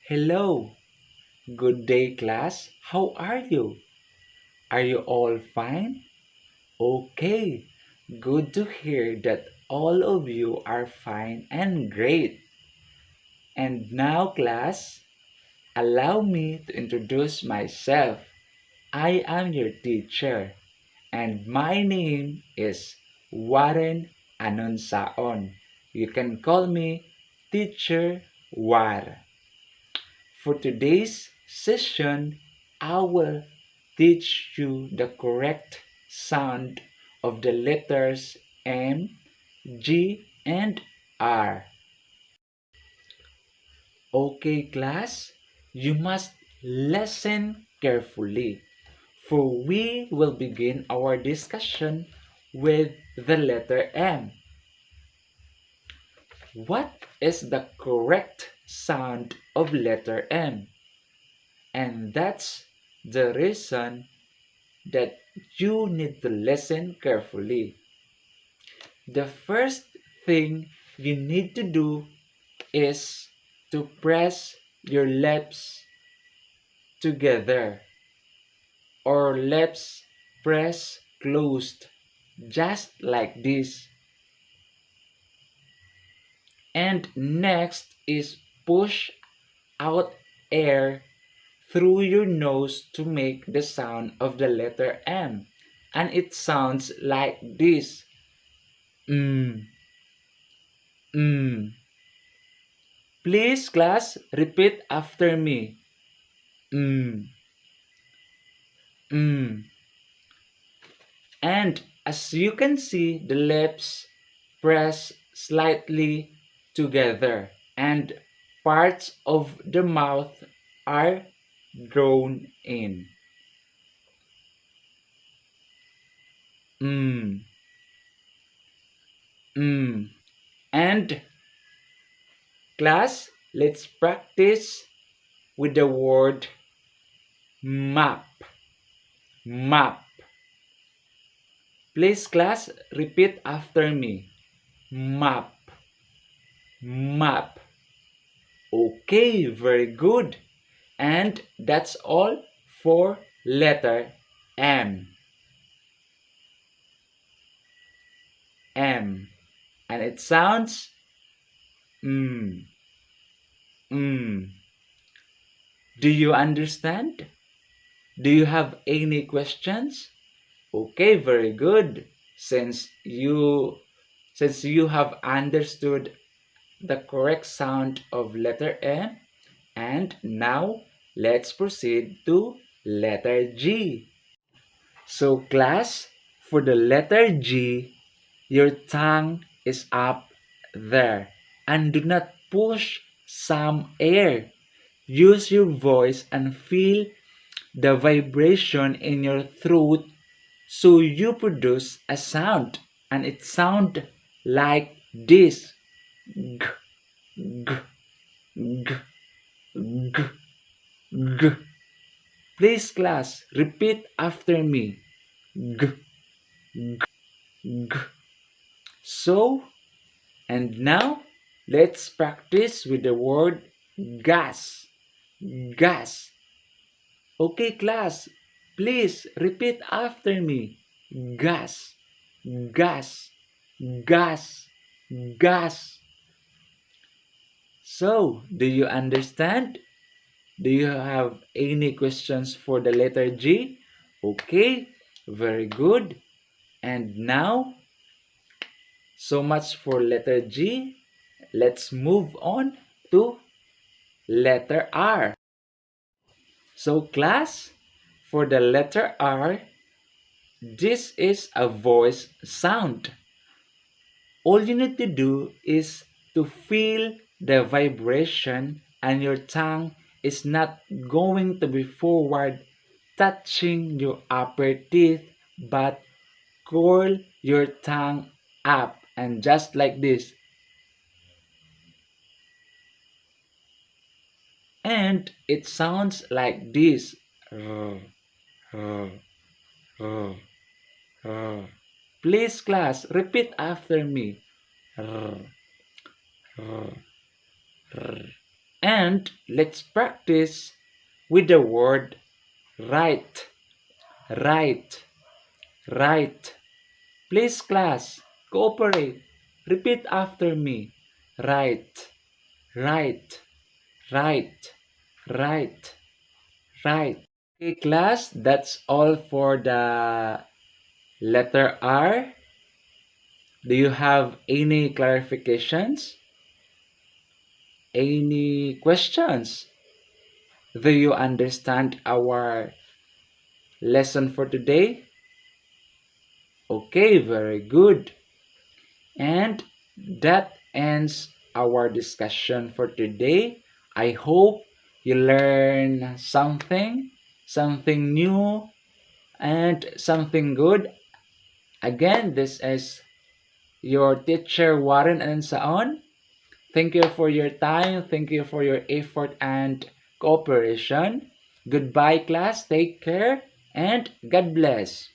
Hello, good day, class. How are you? Are you all fine? Okay, good to hear that all of you are fine and great. And now, class, allow me to introduce myself. I am your teacher, and my name is Warren Anunsaon. You can call me Teacher War. For today's session, I will teach you the correct sound of the letters M, G, and R. Okay, class, you must listen carefully, for we will begin our discussion with the letter M. What is the correct sound of letter M? And that's the reason that you need to listen carefully. The first thing you need to do is to press your lips together or lips press closed, just like this. And next is push out air through your nose to make the sound of the letter M. And it sounds like this. Mm, mm. Please, class, repeat after me. Mm, mm. And as you can see, the lips press slightly together and parts of the mouth are drawn in. Mm, mm. And class, let's practice with the word map. Map. Please, class, repeat after me. Map. Map. Okay, very good. And that's all for letter M. M. And it sounds mm. Mm. Do you understand? Do you have any questions? Okay, very good. Since you have understood the correct sound of letter M, and now let's proceed to letter G. So class, for the letter G, your tongue is up there and do not push some air. Use your voice and feel the vibration in your throat so you produce a sound, and it sounds like this. G, g, g, g, g. Please, class, repeat after me. G, g, g. So, and now let's practice with the word gas. Gas. Okay, class, please repeat after me. Gas, gas, gas, gas. So, do you understand? Do you have any questions for the letter G? Okay, very good. And now, so much for letter G. Let's move on to letter R. So, class, for the letter R, this is a voice sound. All you need to do is to feel the vibration, and your tongue is not going to be forward touching your upper teeth, but curl your tongue up and just like this. And it sounds like this. Please, class, repeat after me. And let's practice with the word right. Right. Right. Please, class, cooperate. Repeat after me. Right. Right. Right. Right. Right. Okay, class, that's all for the letter R. Do you have any clarifications? Any questions? Do you understand our lesson for today? Okay, very good. And that ends our discussion for today. I hope you learn something new, and something good. Again, this is your teacher Warren Ansaon. Thank you for your time. Thank you for your effort and cooperation. Goodbye, class. Take care and God bless.